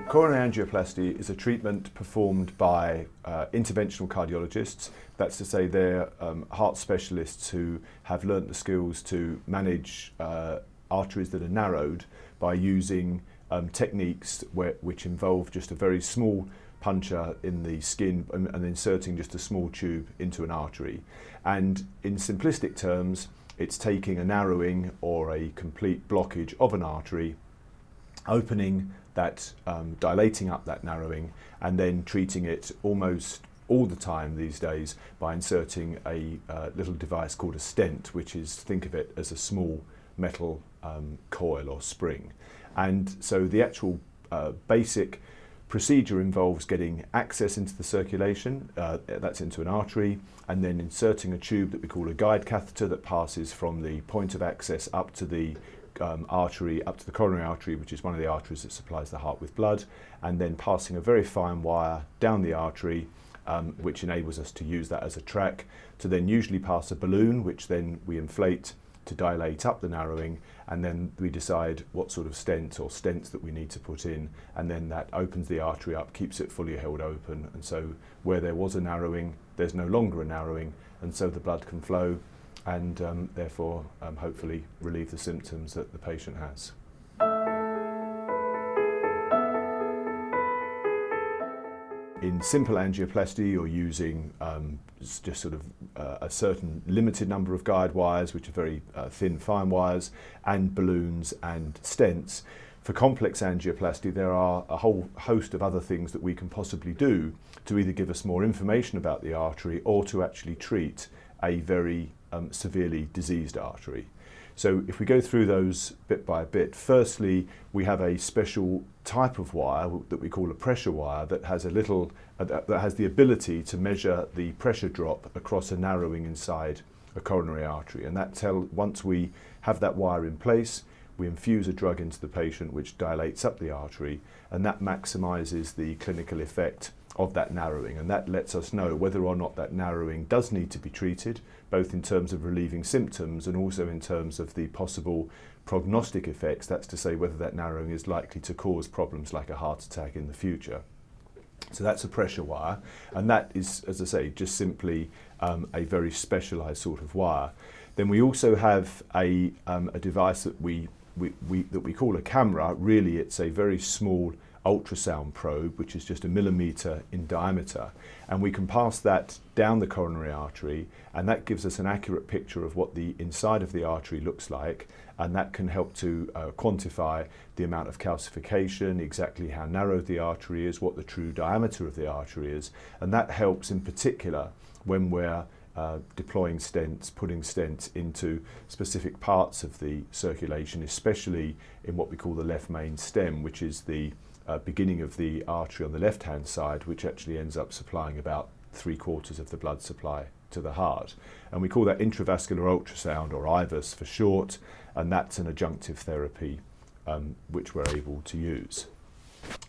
Coronary angioplasty is a treatment performed by interventional cardiologists. That's to say they're heart specialists who have learnt the skills to manage arteries that are narrowed by using techniques which involve just a very small puncture in the skin and inserting just a small tube into an artery. And in simplistic terms, it's taking a narrowing or a complete blockage of an artery, opening that, dilating up that narrowing, and then treating it almost all the time these days by inserting a little device called a stent, which is, think of it as a small metal coil or spring. And so the actual basic procedure involves getting access into the circulation, that's into an artery, and then inserting a tube that we call a guide catheter that passes from the point of access up to the artery, up to the coronary artery, which is one of the arteries that supplies the heart with blood, and then passing a very fine wire down the artery, which enables us to use that as a track, to then usually pass a balloon, which then we inflate to dilate up the narrowing, and then we decide what sort of stent or stents that we need to put in, and then that opens the artery up, keeps it fully held open, and so where there was a narrowing, there's no longer a narrowing, and so the blood can flow and therefore hopefully relieve the symptoms that the patient has. In simple angioplasty, you're using just sort of a certain limited number of guide wires, which are very thin, fine wires, and balloons and stents. For complex angioplasty, there are a whole host of other things that we can possibly do to either give us more information about the artery or to actually treat a very severely diseased artery. So if we go through those bit by bit, firstly, we have a special type of wire that we call a pressure wire that has a little, that has the ability to measure the pressure drop across a narrowing inside a coronary artery. And that once we have that wire in place, we infuse a drug into the patient which dilates up the artery, and that maximizes the clinical effect of that narrowing, and that lets us know whether or not that narrowing does need to be treated, both in terms of relieving symptoms and also in terms of the possible prognostic effects, that's to say whether that narrowing is likely to cause problems like a heart attack in the future. So that's a pressure wire, and that is, as I say, just simply a very specialised sort of wire. Then we also have a device that we call a camera. Really, it's a very small ultrasound probe, which is just 1 millimetre in diameter, and we can pass that down the coronary artery, and that gives us an accurate picture of what the inside of the artery looks like, and that can help to quantify the amount of calcification, exactly how narrow the artery is, what the true diameter of the artery is, and that helps in particular when we're deploying stents, putting stents into specific parts of the circulation, especially in what we call the left main stem, which is the beginning of the artery on the left-hand side, which actually ends up supplying about 3/4 of the blood supply to the heart. And we call that intravascular ultrasound, or IVUS for short, and that's an adjunctive therapy which we're able to use.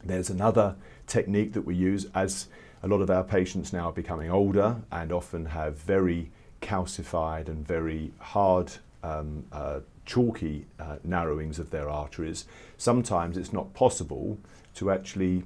There's another technique that we use as a lot of our patients now are becoming older and often have very calcified and very hard chalky narrowings of their arteries. Sometimes it's not possible to actually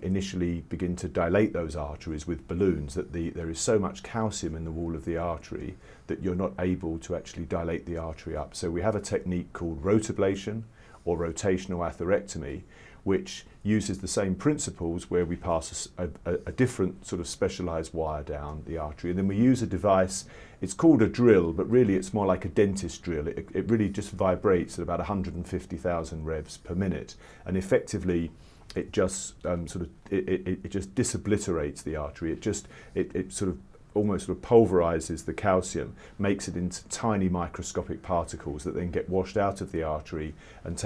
initially begin to dilate those arteries with balloons, that there is so much calcium in the wall of the artery that you're not able to actually dilate the artery up. So we have a technique called rotablation or rotational atherectomy, which uses the same principles, where we pass a different sort of specialised wire down the artery, and then we use a device. It's called a drill, but really it's more like a dentist drill. It really just vibrates at about 150,000 revs per minute, and effectively it just it just disobliterates the artery. It sort of almost sort of pulverizes the calcium, makes it into tiny microscopic particles that then get washed out of the artery and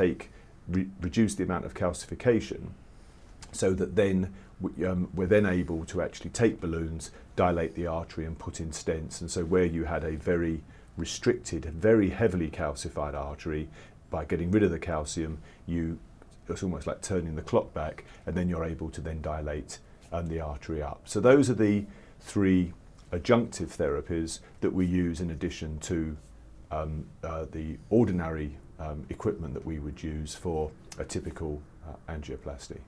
reduce the amount of calcification, so that then we're then able to actually take balloons, dilate the artery and put in stents. And so where you had a very restricted, very heavily calcified artery, by getting rid of the calcium, it's almost like turning the clock back, and then you're able to then dilate the artery up. So those are the 3 adjunctive therapies that we use in addition to the ordinary equipment that we would use for a typical angioplasty.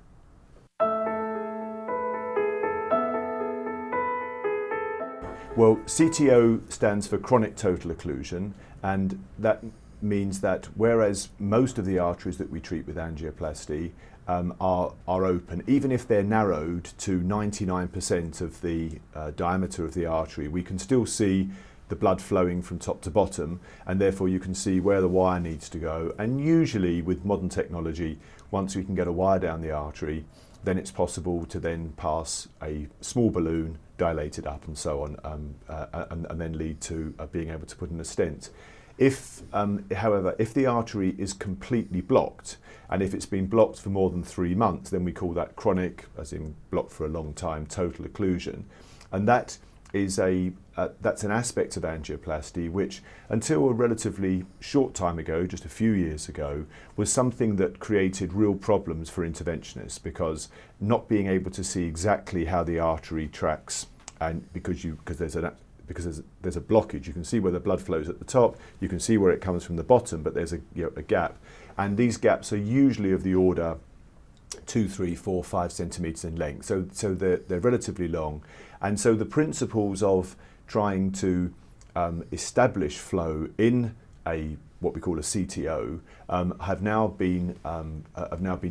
Well, CTO stands for chronic total occlusion, and that means that whereas most of the arteries that we treat with angioplasty are open, even if they're narrowed to 99% of the diameter of the artery, we can still see the blood flowing from top to bottom, and therefore you can see where the wire needs to go. And usually with modern technology, once we can get a wire down the artery, then it's possible to then pass a small balloon, dilate it up and so on, and then lead to being able to put in a stent. If, however, if the artery is completely blocked, and if it's been blocked for more than 3 months, then we call that chronic, as in blocked for a long time, total occlusion. And that is that's an aspect of angioplasty which, until a relatively short time ago, just a few years ago, was something that created real problems for interventionists, because not being able to see exactly how the artery tracks, and because there's a blockage, you can see where the blood flows at the top, you can see where it comes from the bottom, but there's a gap, and these gaps are usually of the order 2, 3, 4, 5 centimetres in length, so they're relatively long. And so the principles of trying to establish flow in what we call a CTO have now been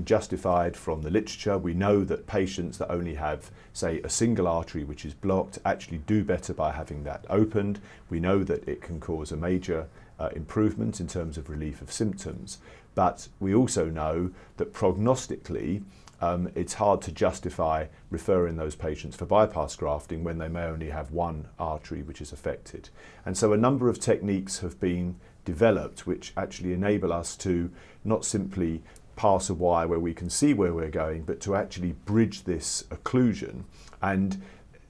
justified from the literature. We know that patients that only have, say, a single artery which is blocked actually do better by having that opened. We know that it can cause a major improvement in terms of relief of symptoms, but we also know that prognostically it's hard to justify referring those patients for bypass grafting when they may only have one artery which is affected. And so a number of techniques have been developed which actually enable us to not simply pass a wire where we can see where we're going, but to actually bridge this occlusion. And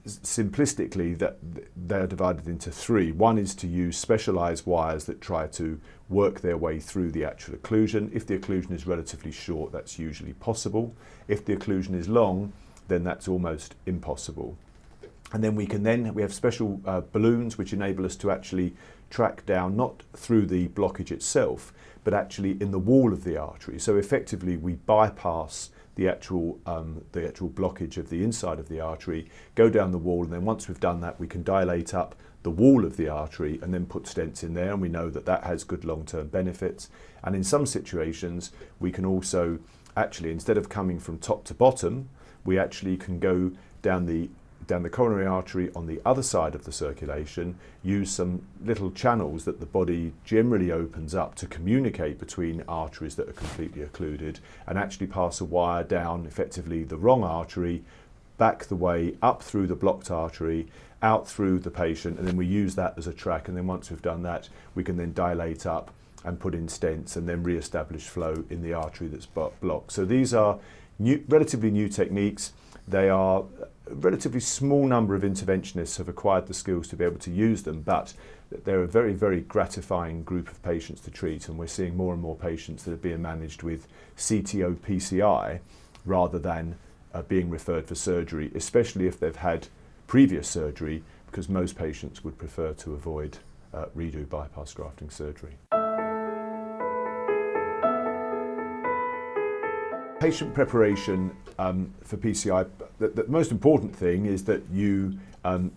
simplistically, that they're divided into 3. One is to use specialized wires that try to work their way through the actual occlusion. If the occlusion is relatively short, that's usually possible. If the occlusion is long, then that's almost impossible. And then we have special balloons which enable us to actually track down, not through the blockage itself, but actually in the wall of the artery. So effectively we bypass the actual blockage of the inside of the artery, go down the wall, and then once we've done that, we can dilate up the wall of the artery and then put stents in there, and we know that that has good long-term benefits. And in some situations, we can also actually, instead of coming from top to bottom, we actually can go down the coronary artery on the other side of the circulation, use some little channels that the body generally opens up to communicate between arteries that are completely occluded, and actually pass a wire down effectively the wrong artery, back the way up through the blocked artery, out through the patient, and then we use that as a track. And then once we've done that, we can then dilate up and put in stents and then re-establish flow in the artery that's blocked. So these are relatively new techniques. They are a relatively small number of interventionists have acquired the skills to be able to use them, but they're a very, very gratifying group of patients to treat, and we're seeing more and more patients that are being managed with CTO PCI rather than being referred for surgery, especially if they've had previous surgery, because most patients would prefer to avoid redo bypass grafting surgery. Patient preparation for PCI, the most important thing is that you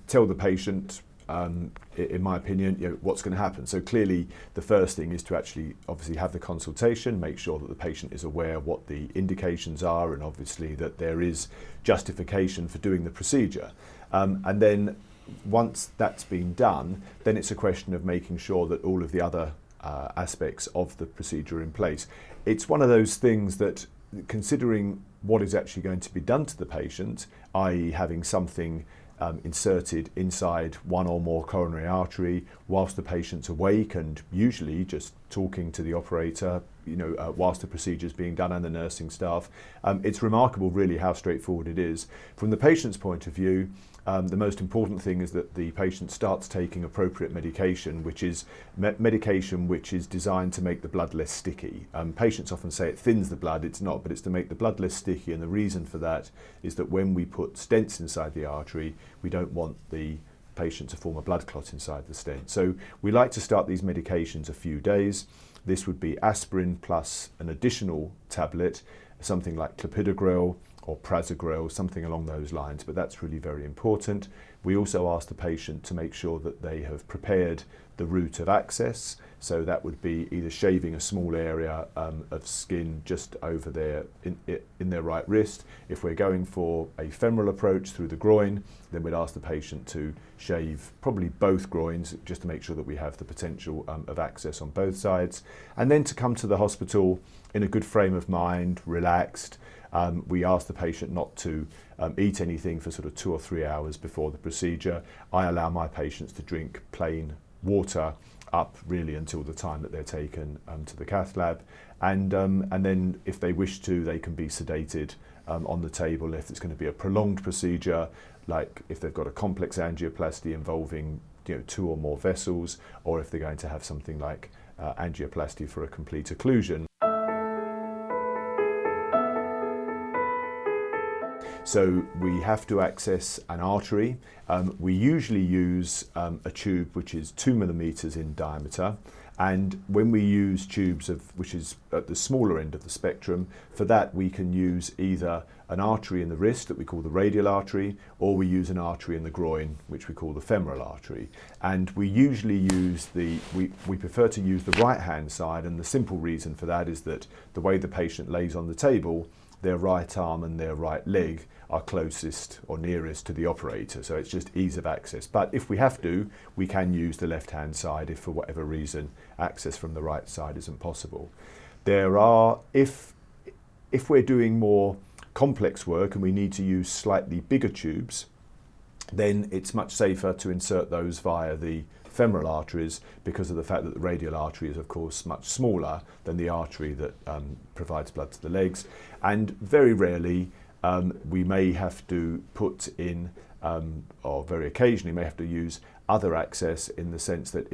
tell the patient, in my opinion, what's going to happen. So clearly the first thing is to actually obviously have the consultation, make sure that the patient is aware what the indications are, and obviously that there is justification for doing the procedure. And then once that's been done, then it's a question of making sure that all of the other aspects of the procedure are in place. It's one of those things that, considering what is actually going to be done to the patient, i.e. having something inserted inside one or more coronary artery whilst the patient's awake, and usually just talking to the operator, whilst the procedure is being done, and the nursing staff, it's remarkable really how straightforward it is. From the patient's point of view, the most important thing is that the patient starts taking appropriate medication, which is medication which is designed to make the blood less sticky. Patients often say it thins the blood. It's not, but it's to make the blood less sticky, and the reason for that is that when we put stents inside the artery, we don't want the patient to form a blood clot inside the stent. So we like to start these medications a few days. This would be aspirin plus an additional tablet, something like clopidogrel, or prasugrel, something along those lines, but that's really very important. We also ask the patient to make sure that they have prepared the route of access, so that would be either shaving a small area of skin just over there in their right wrist. If we're going for a femoral approach through the groin, then we'd ask the patient to shave probably both groins just to make sure that we have the potential of access on both sides, and then to come to the hospital in a good frame of mind, relaxed. We ask the patient not to eat anything for sort of 2 or 3 hours before the procedure. I allow my patients to drink plain water up really until the time that they're taken to the cath lab, and then if they wish to, they can be sedated on the table if it's going to be a prolonged procedure, like if they've got a complex angioplasty involving 2 or more vessels, or if they're going to have something like angioplasty for a complete occlusion. So we have to access an artery. We usually use a tube which is 2 millimeters in diameter, and when we use tubes which is at the smaller end of the spectrum, for that we can use either an artery in the wrist that we call the radial artery, or we use an artery in the groin which we call the femoral artery. And we usually use we prefer to use the right hand side, and the simple reason for that is that the way the patient lays on the table, their right arm and their right leg are closest or nearest to the operator, so it's just ease of access. But if we have to, we can use the left hand side if for whatever reason access from the right side isn't possible. There are, if we're doing more complex work and we need to use slightly bigger tubes, then it's much safer to insert those via the femoral arteries, because of the fact that the radial artery is of course much smaller than the artery that provides blood to the legs. And very rarely we may have to put in, or very occasionally may have to use other access, in the sense that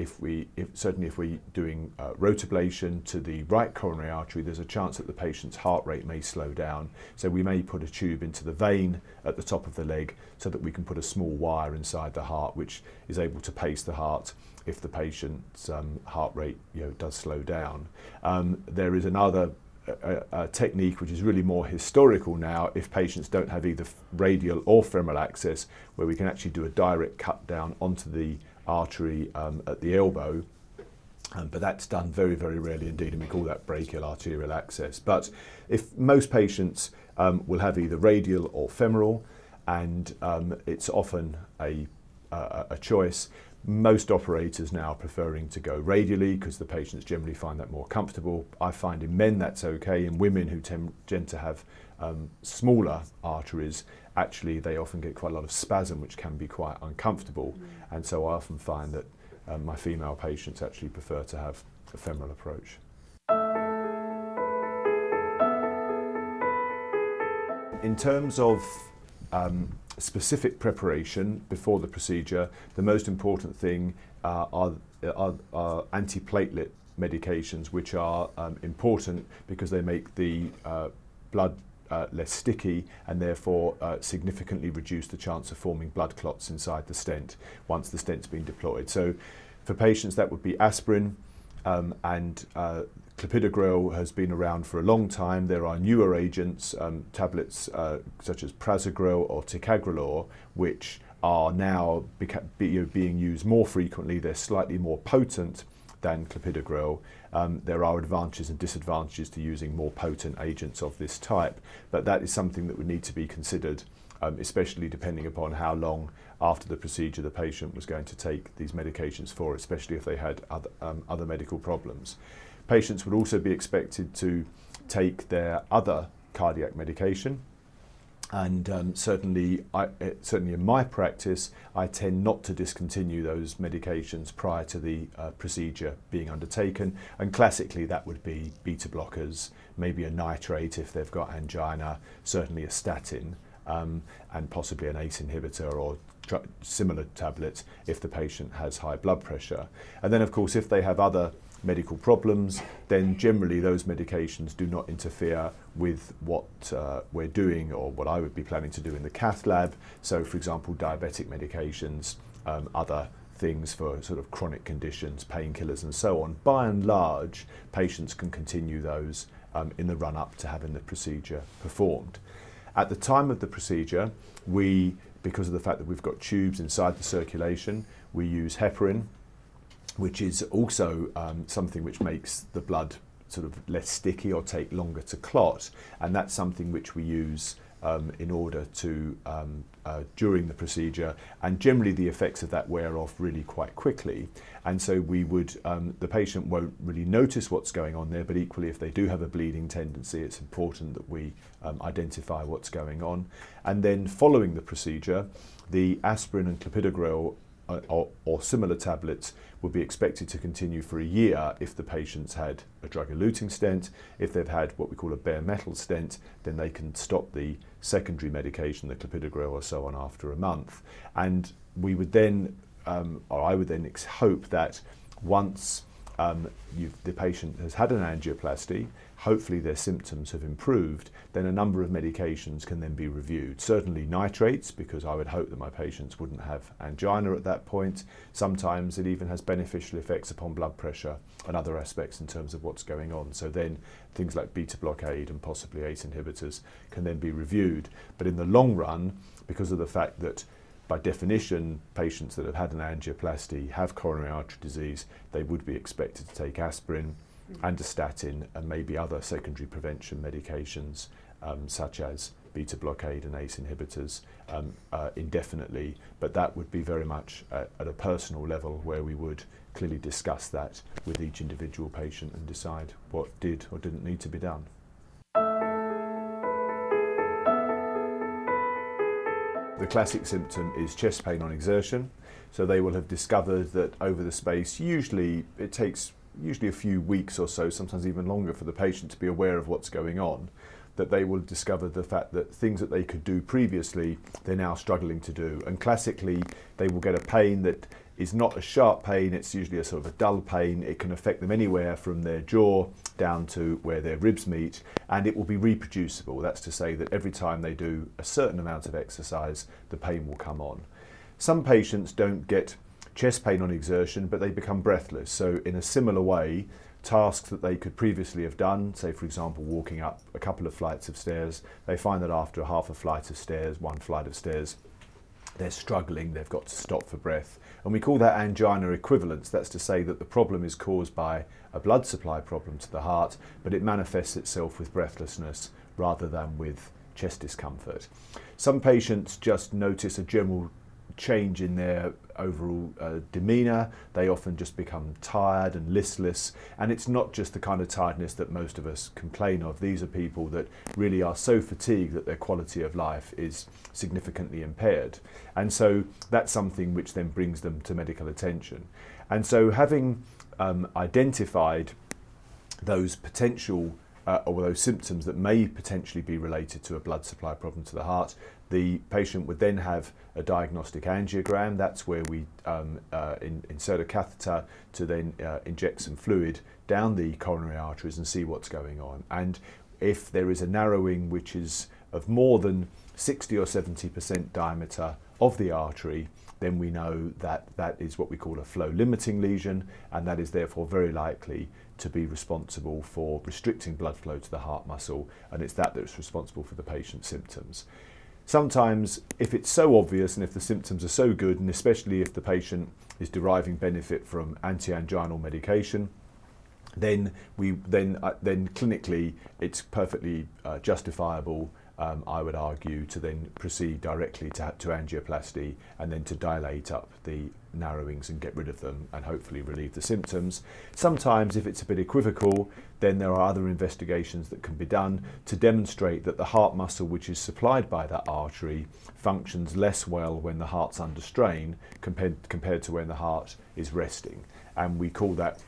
certainly if we're doing rotablation to the right coronary artery, there's a chance that the patient's heart rate may slow down. So we may put a tube into the vein at the top of the leg so that we can put a small wire inside the heart which is able to pace the heart if the patient's heart rate does slow down. There is another technique which is really more historical now, if patients don't have either radial or femoral access, where we can actually do a direct cut down onto the artery at the elbow, but that's done very, very rarely indeed, and we call that brachial arterial access. But if most patients will have either radial or femoral, and it's often a choice. Most operators now are preferring to go radially because the patients generally find that more comfortable. I find in men that's okay. In women who tend to have smaller arteries, actually they often get quite a lot of spasm, which can be quite uncomfortable. And so I often find that my female patients actually prefer to have a femoral approach. In terms of specific preparation before the procedure, the most important thing are antiplatelet medications, which are important because they make the blood less sticky, and therefore significantly reduce the chance of forming blood clots inside the stent once the stent's been deployed. So for patients that would be aspirin, and clopidogrel has been around for a long time. There are newer agents, tablets such as prasugrel or ticagrelor, which are now being used more frequently. They're slightly more potent than clopidogrel. There are advantages and disadvantages to using more potent agents of this type, but that is something that would need to be considered, especially depending upon how long after the procedure the patient was going to take these medications for, especially if they had other medical problems. Patients would also be expected to take their other cardiac medication, and certainly in my practice I tend not to discontinue those medications prior to the procedure being undertaken, and classically that would be beta blockers, maybe a nitrate if they've got angina, certainly a statin, and possibly an ACE inhibitor or similar tablets if the patient has high blood pressure. And then of course if they have other medical problems, then generally those medications do not interfere with what we're doing or what I would be planning to do in the cath lab. So for example, diabetic medications, other things for sort of chronic conditions, painkillers and so on. By and large, patients can continue those in the run-up to having the procedure performed. At the time of the procedure, because of the fact that we've got tubes inside the circulation, we use heparin, which is also something which makes the blood sort of less sticky or take longer to clot, and that's something which we use in order to during the procedure, and generally the effects of that wear off really quite quickly. And so we would, the patient won't really notice what's going on there, but equally if they do have a bleeding tendency, it's important that we identify what's going on. And then following the procedure, the aspirin and clopidogrel or similar tablets would be expected to continue for a year if the patient's had a drug-eluting stent. If they've had what we call a bare metal stent, then they can stop the secondary medication, the clopidogrel or so on, after a month. And we would then, or I would then hope that once the patient has had an angioplasty, hopefully their symptoms have improved, then a number of medications can then be reviewed. Certainly nitrates, because I would hope that my patients wouldn't have angina at that point. Sometimes it even has beneficial effects upon blood pressure and other aspects in terms of what's going on. So then things like beta blockade and possibly ACE inhibitors can then be reviewed. But in the long run, because of the fact that by definition, patients that have had an angioplasty have coronary artery disease, they would be expected to take aspirin and a statin and maybe other secondary prevention medications such as beta blockade and ACE inhibitors indefinitely. But that would be very much at a personal level, where we would clearly discuss that with each individual patient and decide what did or didn't need to be done. The classic symptom is chest pain on exertion. So they will have discovered that over the space, it takes a few weeks or so, sometimes even longer, for the patient to be aware of what's going on, that they will discover the fact that things that they could do previously, they're now struggling to do. And classically, they will get a pain that is not a sharp pain, it's usually a sort of a dull pain. It can affect them anywhere from their jaw down to where their ribs meet, and it will be reproducible. That's to say that every time they do a certain amount of exercise, the pain will come on. Some patients don't get chest pain on exertion, but they become breathless. So in a similar way, tasks that they could previously have done, say for example walking up a couple of flights of stairs, they find that after half a flight of stairs, one flight of stairs, they're struggling, they've got to stop for breath. And we call that angina equivalence. That's to say that the problem is caused by a blood supply problem to the heart, but it manifests itself with breathlessness rather than with chest discomfort. Some patients just notice a general change in their overall demeanour. They often just become tired and listless, and it's not just the kind of tiredness that most of us complain of. These are people that really are so fatigued that their quality of life is significantly impaired, and so that's something which then brings them to medical attention. And so having identified those potential or those symptoms that may potentially be related to a blood supply problem to the heart, the patient would then have a diagnostic angiogram. That's where we insert a catheter to then inject some fluid down the coronary arteries and see what's going on. And if there is a narrowing which is of more than 60 or 70% diameter of the artery, then we know that that is what we call a flow limiting lesion, and that is therefore very likely to be responsible for restricting blood flow to the heart muscle, and it's that that's responsible for the patient's symptoms. Sometimes, if it's so obvious and if the symptoms are so good, and especially if the patient is deriving benefit from anti-anginal medication, then clinically it's perfectly justifiable, I would argue, to then proceed directly to angioplasty and then to dilate up the narrowings and get rid of them and hopefully relieve the symptoms. Sometimes, if it's a bit equivocal, then there are other investigations that can be done to demonstrate that the heart muscle which is supplied by that artery functions less well when the heart's under strain compared to when the heart is resting. And we call that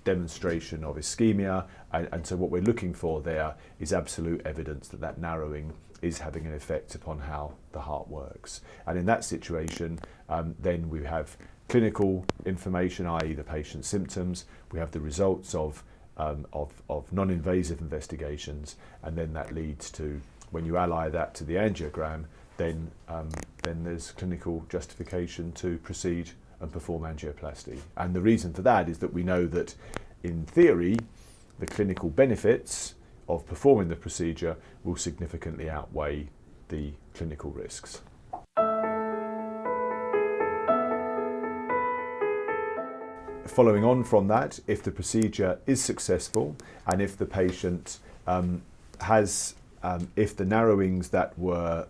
demonstration of ischemia, and so what we're looking for there is absolute evidence that that narrowing is having an effect upon how the heart works. And in that situation, then we have clinical information, i.e. the patient's symptoms, we have the results of non-invasive investigations, and then that leads to, when you ally that to the angiogram, then there's clinical justification to proceed and perform angioplasty. And the reason for that is that we know that in theory the clinical benefits of performing the procedure will significantly outweigh the clinical risks. Following on from that, if the procedure is successful and if the patient if the narrowings that were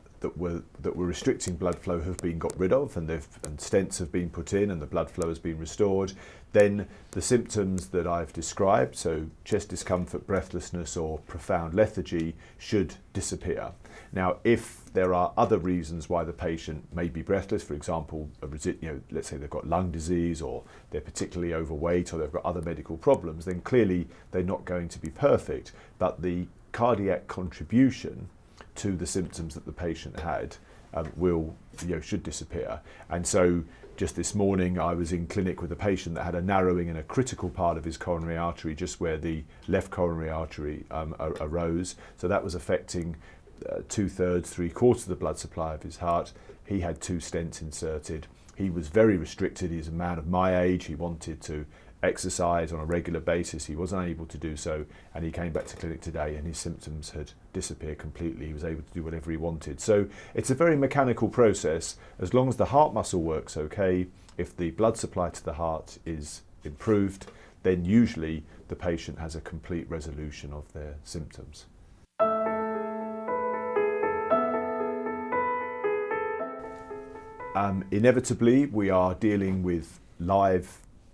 restricting blood flow have been got rid of and stents have been put in and the blood flow has been restored, then the symptoms that I've described, so chest discomfort, breathlessness or profound lethargy, should disappear. Now, if there are other reasons why the patient may be breathless, for example, let's say they've got lung disease or they're particularly overweight or they've got other medical problems, then clearly they're not going to be perfect. But the cardiac contribution to the symptoms that the patient had should disappear. And so just this morning I was in clinic with a patient that had a narrowing in a critical part of his coronary artery, just where the left coronary artery arose. So that was affecting 2/3, 3/4 of the blood supply of his heart. He had 2 stents inserted. He was very restricted. He's a man of my age. He wanted to exercise on a regular basis. He wasn't able to do so, and he came back to clinic today and his symptoms had disappeared completely. He was able to do whatever he wanted. So it's a very mechanical process. As long as the heart muscle works okay, if the blood supply to the heart is improved, then usually the patient has a complete resolution of their symptoms. Inevitably, we are dealing with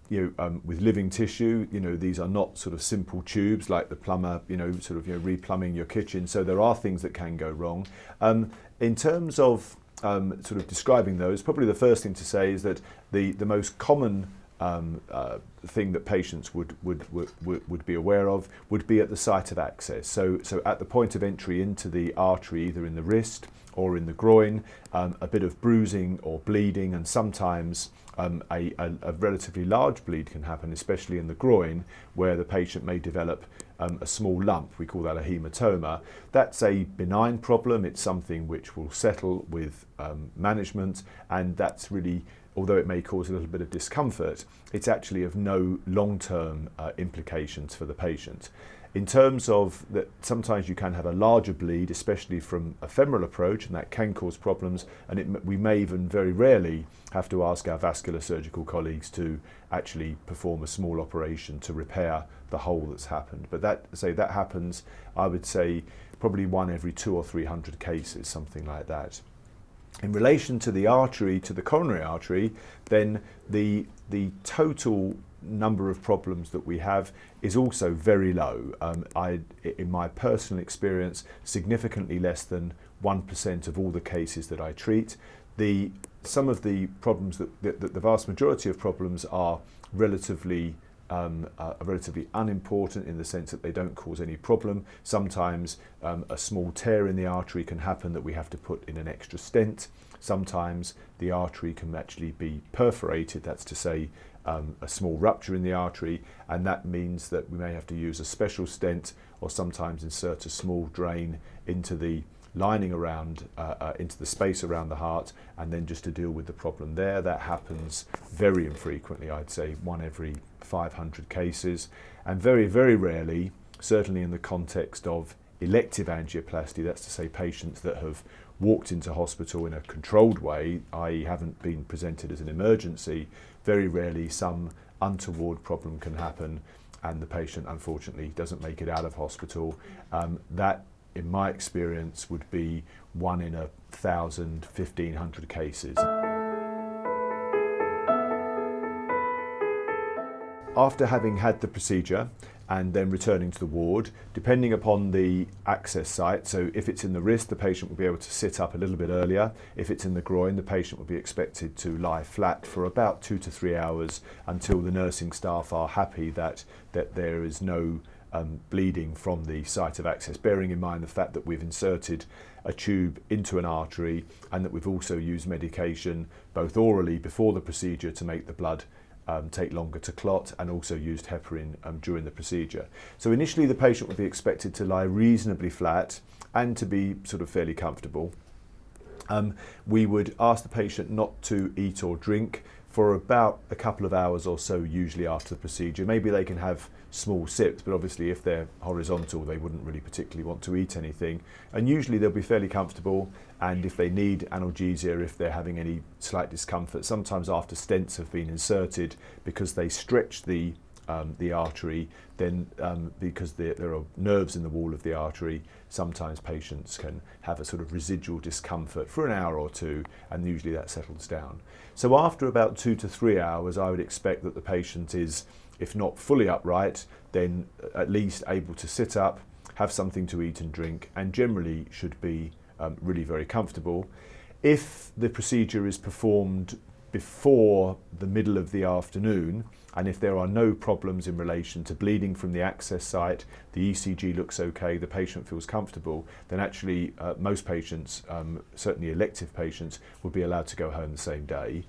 with living tissue. These are not sort of simple tubes like the plumber, replumbing your kitchen. So there are things that can go wrong. In terms of sort of describing those, probably the first thing to say is that the most common thing that patients would be aware of would be at the site of access. So at the point of entry into the artery, either in the wrist or in the groin, a bit of bruising or bleeding, and sometimes a relatively large bleed can happen, especially in the groin, where the patient may develop a small lump. We call that a hematoma. That's a benign problem. It's something which will settle with management, and that's really, although it may cause a little bit of discomfort, it's actually of no long-term implications for the patient. In terms of that, sometimes you can have a larger bleed, especially from a femoral approach, and that can cause problems, and we may even very rarely have to ask our vascular surgical colleagues to actually perform a small operation to repair the hole that's happened. But that happens, I would say, probably 1 every 200 or 300 cases, something like that. In relation to the artery, to the coronary artery, then the total number of problems that we have is also very low. In my personal experience, significantly less than 1% of all the cases that I treat. Some of the problems the vast majority of problems are relatively unimportant in the sense that they don't cause any problem. Sometimes a small tear in the artery can happen that we have to put in an extra stent. Sometimes the artery can actually be perforated, that's to say a small rupture in the artery, and that means that we may have to use a special stent or sometimes insert a small drain into the lining around, into the space around the heart, and then just to deal with the problem there. That happens very infrequently, I'd say 1 every 500 cases, and very, very rarely, certainly in the context of elective angioplasty, that's to say patients that have walked into hospital in a controlled way, i.e. haven't been presented as an emergency, very rarely some untoward problem can happen and the patient unfortunately doesn't make it out of hospital. That, in my experience, would be 1 in 1,000, 1,500 cases. After having had the procedure and then returning to the ward, depending upon the access site, so if it's in the wrist, the patient will be able to sit up a little bit earlier. If it's in the groin, the patient will be expected to lie flat for about 2 to 3 hours until the nursing staff are happy that there is no bleeding from the site of access, bearing in mind the fact that we've inserted a tube into an artery and that we've also used medication both orally before the procedure to make the blood take longer to clot, and also used heparin during the procedure. So initially the patient would be expected to lie reasonably flat and to be sort of fairly comfortable. We would ask the patient not to eat or drink for about a couple of hours or so, usually after the procedure. Maybe they can have small sips, but obviously if they're horizontal, they wouldn't really particularly want to eat anything. And usually they'll be fairly comfortable, and if they need analgesia, if they're having any slight discomfort, sometimes after stents have been inserted, because they stretch the artery, then because there are nerves in the wall of the artery, sometimes patients can have a sort of residual discomfort for an hour or two, and usually that settles down. So after about 2 to 3 hours, I would expect that the patient is, if not fully upright, then at least able to sit up, have something to eat and drink, and generally should be really very comfortable. If the procedure is performed before the middle of the afternoon, and if there are no problems in relation to bleeding from the access site, the ECG looks okay, the patient feels comfortable, then actually most patients, certainly elective patients, would be allowed to go home the same day.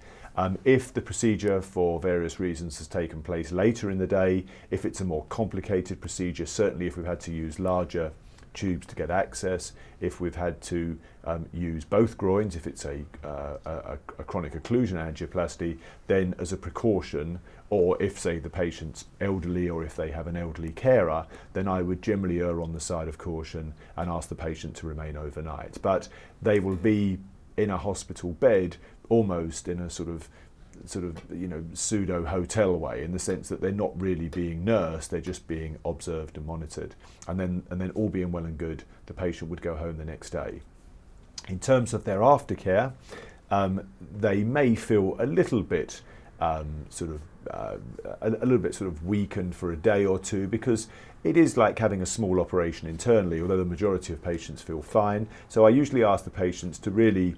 If the procedure for various reasons has taken place later in the day, if it's a more complicated procedure, certainly if we've had to use larger tubes to get access, if we've had to use both groins, if it's a chronic occlusion angioplasty, then as a precaution, or if, say, the patient's elderly or if they have an elderly carer, then I would generally err on the side of caution and ask the patient to remain overnight. But they will be in a hospital bed almost in a sort of pseudo hotel way, in the sense that they're not really being nursed, they're just being observed and monitored, and then all being well and good, the patient would go home the next day. In terms of their aftercare, they may feel a little bit weakened for a day or two, because it is like having a small operation internally, although the majority of patients feel fine. So I usually ask the patients to really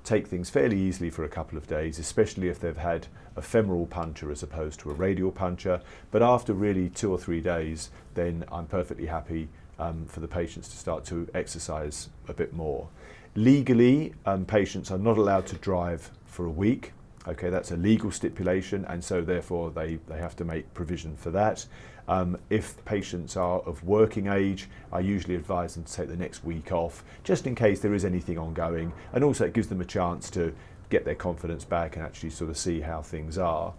take things fairly easily for a couple of days, especially if they've had a femoral puncture as opposed to a radial puncture. But after really 2 or 3 days, then I'm perfectly happy for the patients to start to exercise a bit more. Legally, patients are not allowed to drive for a week. Okay, that's a legal stipulation, and so therefore they have to make provision for that. If patients are of working age, I usually advise them to take the next week off, just in case there is anything ongoing, and also it gives them a chance to get their confidence back and actually sort of see how things are.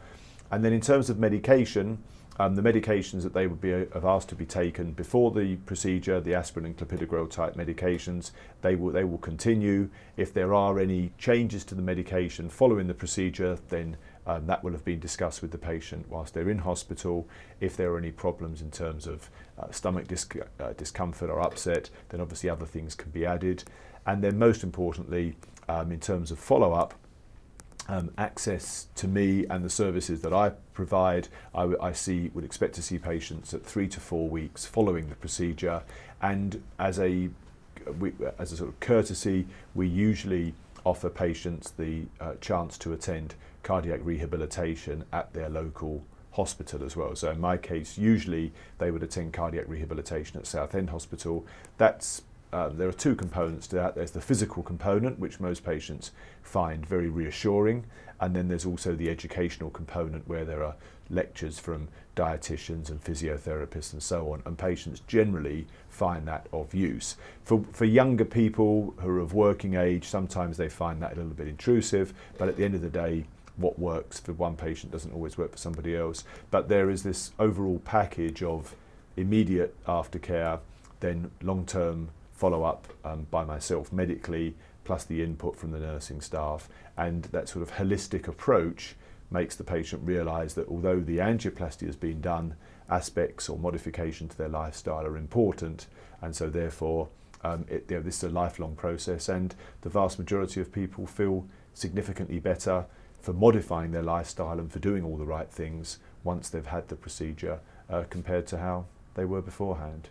And then in terms of medication, the medications that they would be have asked to be taken before the procedure, the aspirin and clopidogrel type medications, they will continue. If there are any changes to the medication following the procedure, then that will have been discussed with the patient whilst they're in hospital. If there are any problems in terms of stomach discomfort or upset, then obviously other things can be added. And then most importantly, in terms of follow-up, access to me and the services that I provide, I would expect to see patients at 3 to 4 weeks following the procedure, and as a sort of courtesy, we usually offer patients the chance to attend cardiac rehabilitation at their local hospital as well. So in my case, usually they would attend cardiac rehabilitation at Southend Hospital. There are 2 components to that. There's the physical component, which most patients find very reassuring, and then there's also the educational component, where there are lectures from dietitians and physiotherapists and so on, and patients generally find that of use. For younger people who are of working age, sometimes they find that a little bit intrusive, but at the end of the day, what works for one patient doesn't always work for somebody else. But there is this overall package of immediate aftercare, then long-term follow-up by myself medically, plus the input from the nursing staff, and that sort of holistic approach makes the patient realise that although the angioplasty has been done, aspects or modification to their lifestyle are important, and so therefore this is a lifelong process, and the vast majority of people feel significantly better for modifying their lifestyle and for doing all the right things once they've had the procedure compared to how they were beforehand.